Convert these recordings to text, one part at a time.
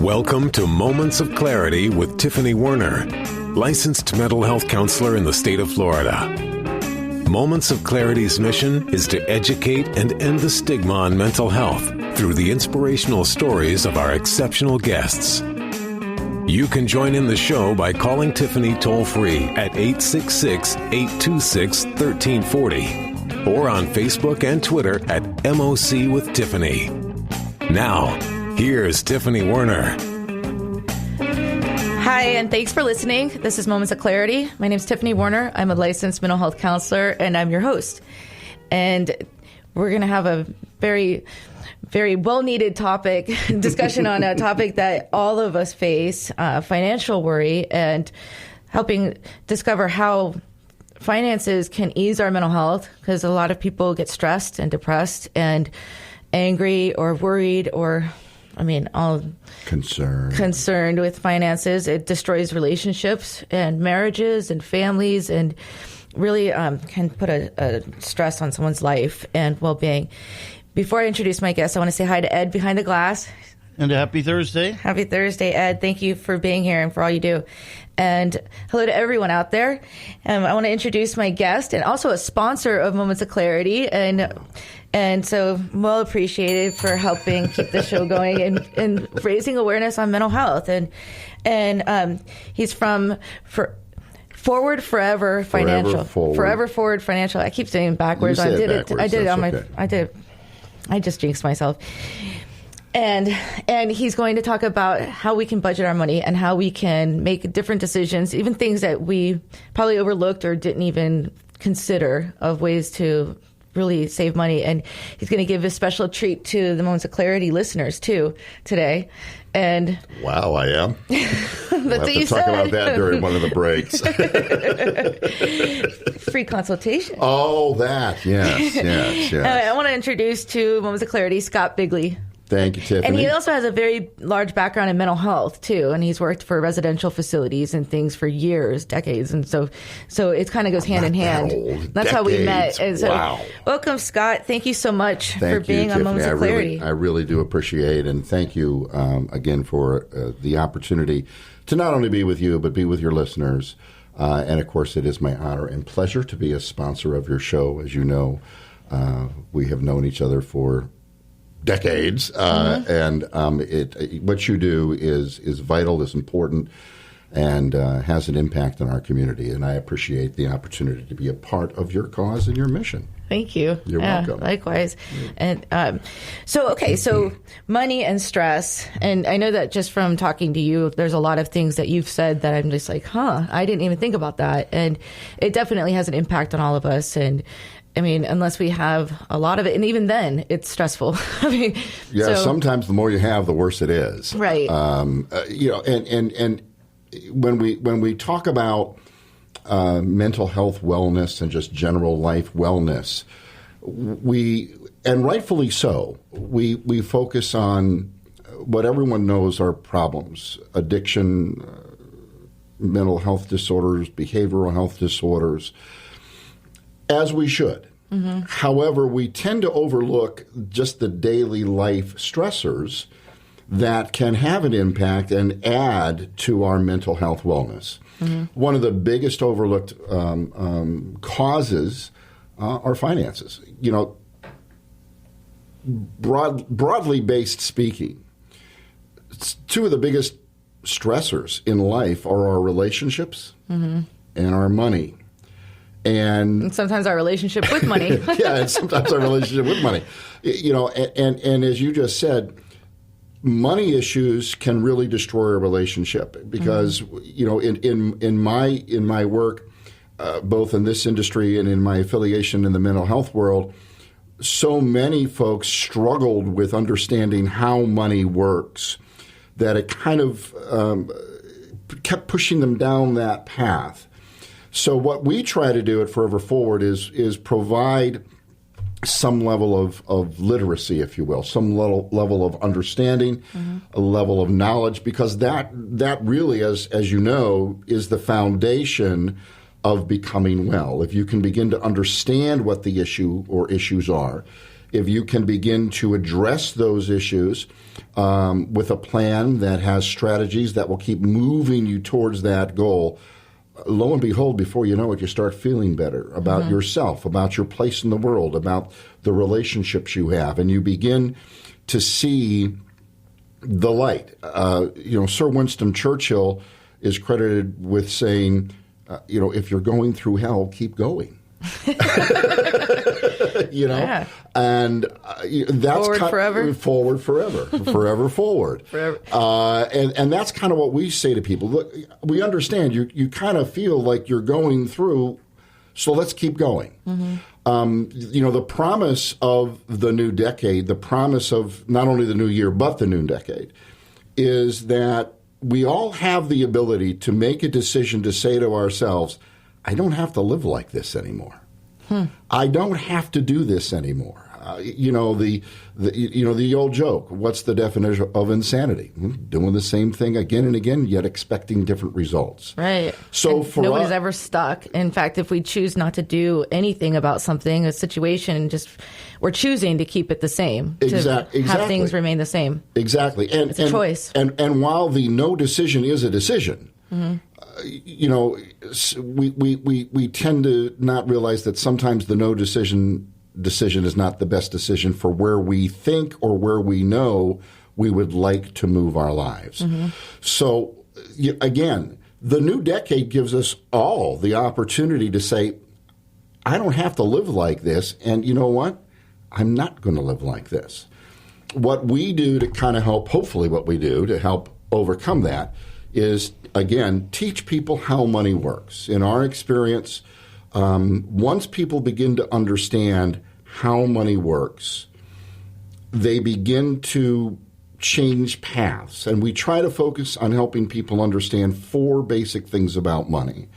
Welcome to Moments of Clarity with Tiffany Werner, licensed mental health counselor in the state of Florida. Moments of Clarity's mission is to educate and end the stigma on mental health through the inspirational stories of our exceptional guests. You can join in the show by calling Tiffany toll-free at 866-826-1340 or on Facebook and Twitter at MOC with Tiffany. Now, here's Tiffany Werner. Hi, and thanks for listening. This is Moments of Clarity. My name is Tiffany Werner. I'm a licensed mental health counselor, and I'm your host. And we're going to have a very, very well-needed discussion on a topic that all of us face, financial worry, and helping discover how finances can ease our mental health, because a lot of people get stressed and depressed and angry or worried or all concerned with finances. It destroys relationships and marriages and families, and really can put a stress on someone's life and well-being. Before I introduce my guest, I want to say hi to Ed behind the glass. And happy Thursday. Happy Thursday, Ed. Thank you for being here and for all you do. And hello to everyone out there. I want to introduce my guest and also a sponsor of Moments of Clarity. And so well appreciated for helping keep the show going and raising awareness on mental health. And he's from Forward Forever Financial. Forever Forward Financial. I keep saying it backwards. I did it on my. I just jinxed myself. And he's going to talk about how we can budget our money and how we can make different decisions, even things that we probably overlooked or didn't even consider, of ways to really save money. And he's going to give a special treat to the Moments of Clarity listeners too today. And wow, I am. We'll have to talk about that during one of the breaks. Free consultation. Oh, that, yes. I want to introduce to Moments of Clarity Scott Bigley. Thank you, Tiffany. And he also has a very large background in mental health, too. And he's worked for residential facilities and things for years, decades. And so it kind of goes hand in hand. That's how we met. And so, wow. Welcome, Scott. Thank you so much for being on Moments of Clarity. I really do appreciate, and thank you again for the opportunity to not only be with you, but be with your listeners. And, of course, it is my honor and pleasure to be a sponsor of your show. As you know, we have known each other for decades, and what you do is vital, is important, and has an impact on our community. And I appreciate the opportunity to be a part of your cause and your mission. Thank you. You're welcome. Likewise. And so money and stress, and I know that just from talking to you, there's a lot of things that you've said that I'm just like, I didn't even think about that. And it definitely has an impact on all of us. And unless we have a lot of it, and even then, it's stressful. Sometimes the more you have, the worse it is. Right. And when we talk about mental health wellness and just general life wellness, and rightfully so, we focus on what everyone knows are problems: addiction, mental health disorders, behavioral health disorders. As we should. Mm-hmm. However, we tend to overlook just the daily life stressors that can have an impact and add to our mental health wellness. Mm-hmm. One of the biggest overlooked causes are finances. Broadly based speaking, two of the biggest stressors in life are our relationships and our money. And sometimes our relationship with money. And sometimes our relationship with money. And as you just said, money issues can really destroy a relationship because, in my work, both in this industry and in my affiliation in the mental health world, so many folks struggled with understanding how money works that it kind of kept pushing them down that path. So what we try to do at Forever Forward is provide some level of literacy, if you will, some level of understanding, a level of knowledge, because that really, as you know, is the foundation of becoming well. If you can begin to understand what the issue or issues are, if you can begin to address those issues with a plan that has strategies that will keep moving you towards that goal, lo and behold, before you know it, you start feeling better about yourself, about your place in the world, about the relationships you have, and you begin to see the light. Sir Winston Churchill is credited with saying, if you're going through hell, keep going. Yeah. And that's forever. Forward forever, forever forward. Forever. And that's kind of what we say to people. Look, we understand you kind of feel like you're going through, so let's keep going. The promise of the new decade, the promise of not only the new year but the new decade, is that we all have the ability to make a decision to say to ourselves, I don't have to live like this anymore. I don't have to do this anymore. The old joke. What's the definition of insanity? Doing the same thing again and again, yet expecting different results. Right. So nobody's ever stuck. In fact, if we choose not to do anything about something, a situation, we're choosing to keep it the same. Exactly. Have things remain the same. Exactly. And it's a choice. And while the no decision is a decision, we tend to not realize that sometimes the no decision is not the best decision for where we think or where we know we would like to move our lives. So, again, the new decade gives us all the opportunity to say, I don't have to live like this, and you know what? I'm not going to live like this. What we do to kind of help, hopefully what we do to help overcome that is, again, teach people how money works. In our experience, once people begin to understand how money works, they begin to change paths. And we try to focus on helping people understand 4 basic things about money: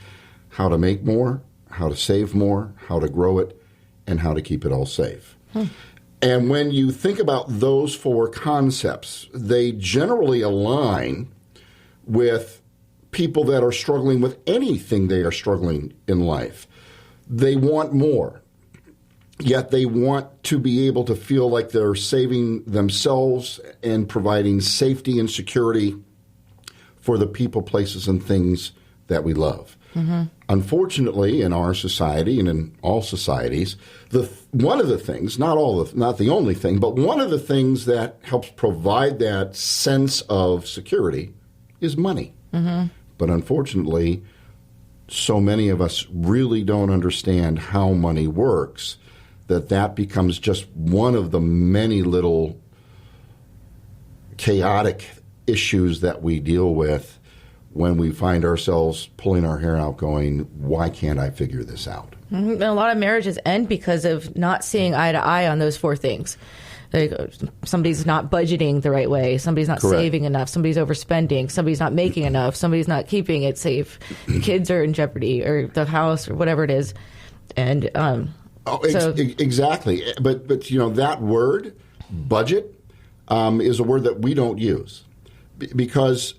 how to make more, how to save more, how to grow it, and how to keep it all safe. And when you think about those 4 concepts, they generally align with people that are struggling with anything they are struggling in life. They want more, yet they want to be able to feel like they're saving themselves and providing safety and security for the people, places, and things that we love. Unfortunately, in our society and in all societies, one of the things, not the only thing, but one of the things that helps provide that sense of security is money. But unfortunately, so many of us really don't understand how money works that becomes just one of the many little chaotic issues that we deal with when we find ourselves pulling our hair out going, why can't I figure this out? And a lot of marriages end because of not seeing eye to eye on those 4 things. Somebody's not budgeting the right way. Somebody's not saving enough. Somebody's overspending. Somebody's not making enough. Somebody's not keeping it safe. The kids are in jeopardy, or the house, or whatever it is. And exactly. But that word, budget, is a word that we don't use because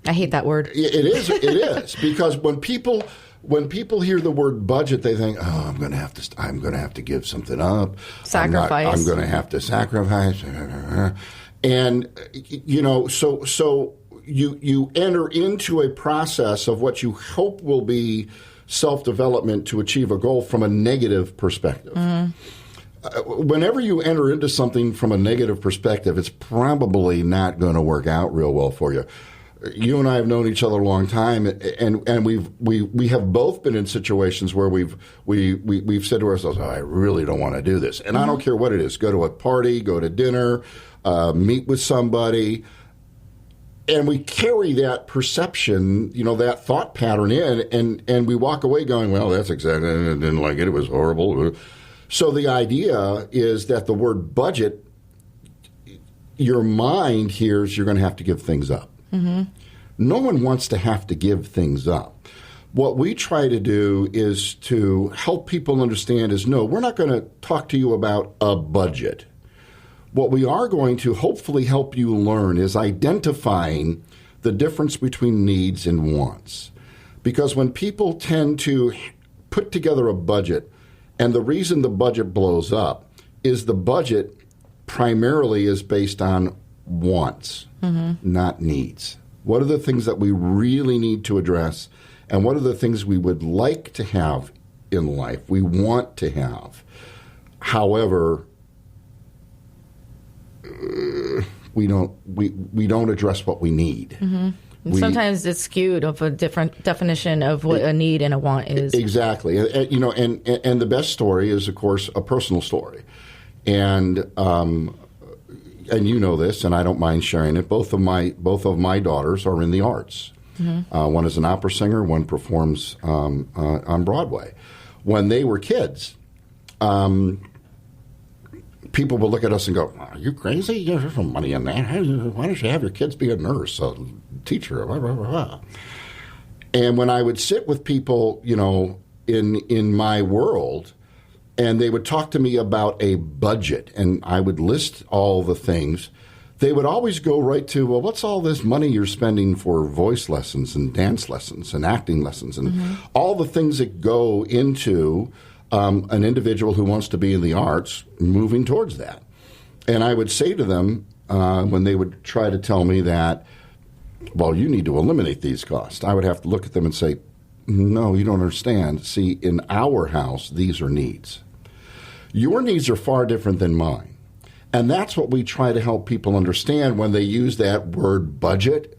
I hate that word. It is because when people hear the word budget, they think, "Oh, I'm going to have to give something up. Sacrifice. I'm going to have to sacrifice." And so you enter into a process of what you hope will be self-development to achieve a goal from a negative perspective. Whenever you enter into something from a negative perspective, it's probably not going to work out real well for you. You and I have known each other a long time, and we have both been in situations where we've said to ourselves, "Oh, I really don't want to do this," and I don't care what it is. Go to a party, go to dinner, meet with somebody, and we carry that perception, that thought pattern in, and we walk away going, "Well, that's exactly. I didn't like it. It was horrible." So the idea is that the word budget, your mind hears you're going to have to give things up. No one wants to have to give things up. What we try to do is to help people understand is, no, we're not going to talk to you about a budget. What we are going to hopefully help you learn is identifying the difference between needs and wants. Because when people tend to put together a budget, and the reason the budget blows up is the budget primarily is based on wants, not needs. What are the things that we really need to address, and what are the things we would like to have in life, we want to have? However, we don't address what we need. Sometimes it's skewed of a different definition of what a need and a want is. Exactly. And the best story is, of course, a personal story. And you know this, and I don't mind sharing it. Both of my daughters are in the arts. One is an opera singer. One performs on Broadway. When they were kids, people would look at us and go, "Are you crazy? There's no money in that. Why don't you have your kids be a nurse, a teacher?" Blah, blah, blah, blah. And when I would sit with people, in my world, and they would talk to me about a budget, and I would list all the things, they would always go right to, well, what's all this money you're spending for voice lessons and dance lessons and acting lessons and all the things that go into an individual who wants to be in the arts moving towards that. And I would say to them when they would try to tell me that, well, you need to eliminate these costs, I would have to look at them and say, no, you don't understand. See, in our house, these are needs. Your needs are far different than mine. And that's what we try to help people understand when they use that word budget.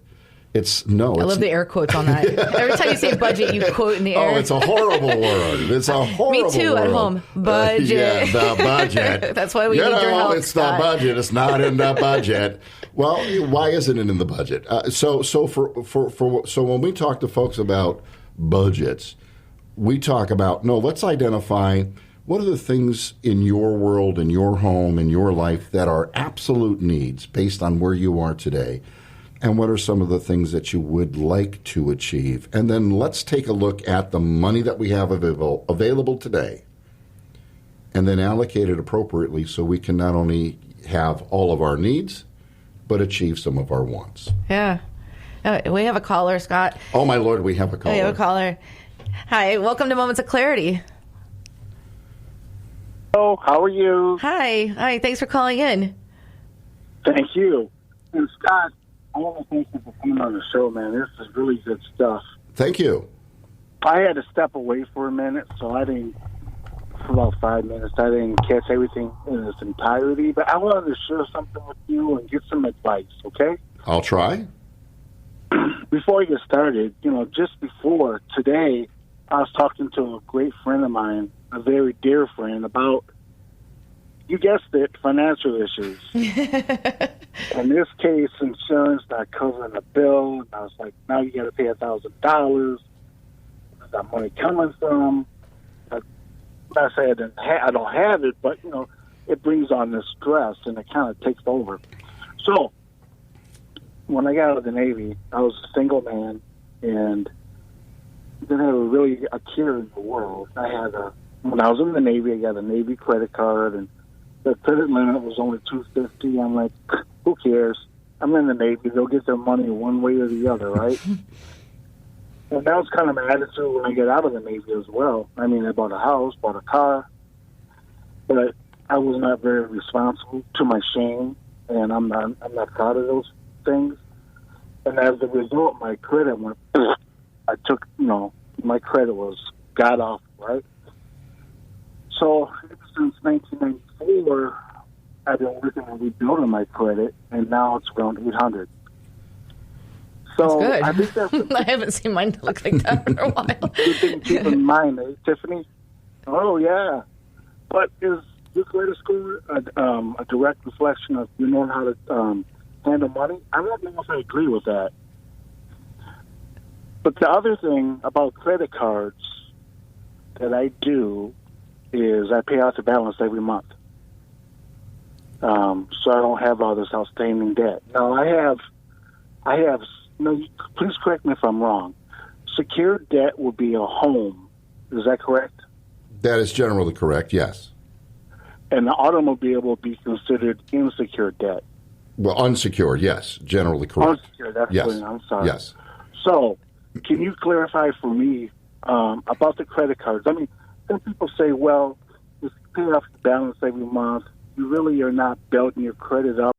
I love the air quotes on that. Every time you say budget, you quote in the air. Oh, it's a horrible word. It's a horrible word. Me too, at home. Budget. The budget. That's why we need your help. It's the budget. It's not in the budget. Well, why isn't it in the budget? So when we talk to folks about budgets, we talk about, let's identify what are the things in your world, in your home, in your life that are absolute needs based on where you are today, and what are some of the things that you would like to achieve. And then let's take a look at the money that we have available today and then allocate it appropriately so we can not only have all of our needs, but achieve some of our wants. Yeah. We have a caller, Scott. Oh, my Lord, we have a caller. We have a caller. Hi, welcome to Moments of Clarity. Hello, how are you? Hi, thanks for calling in. Thank you. And Scott, I want to thank you for coming on the show, man. This is really good stuff. Thank you. I had to step away for a minute, so for about 5 minutes, I didn't catch everything in its entirety, but I wanted to share something with you and get some advice, okay? I'll try. Before I get started, just before today, I was talking to a great friend of mine, a very dear friend, about, you guessed it, financial issues. In this case, insurance not covering the bill. And I was like, now you got to pay $1,000. Where's that money coming from? I say I don't have it, but, it brings on this stress, and it kind of takes over. So when I got out of the Navy, I was a single man, and didn't have a care in the world. When I was in the Navy, I got a Navy credit card, and the credit limit was only $250. I'm like, who cares? I'm in the Navy. They'll get their money one way or the other, right? And that was kind of my attitude when I get out of the Navy as well. I mean, I bought a house, bought a car, but I was not very responsible, to my shame, and I'm not proud of those things. And as a result, my credit went. I took, my credit was god awful, right? So since 1994, I've been working on rebuilding my credit, and now it's around 800. So that's good. I think that's I haven't seen mine look like that for a while. Good thing to keep in mind, Tiffany? Oh, yeah. But is your credit score a direct reflection of you knowing how to handle money? I don't know if I agree with that. But the other thing about credit cards that I do is I pay out the balance every month. So I don't have all this outstanding debt. Now, I have, please correct me if I'm wrong. Secured debt would be a home. Is that correct? That is generally correct, yes. And the automobile will be considered unsecured debt. Well, unsecured, yes, generally correct. Unsecured, that's yes. what I'm sorry. Yes. So, can you clarify for me about the credit cards? I mean, some people say, well, just pay off the balance every month, you really are not building your credit up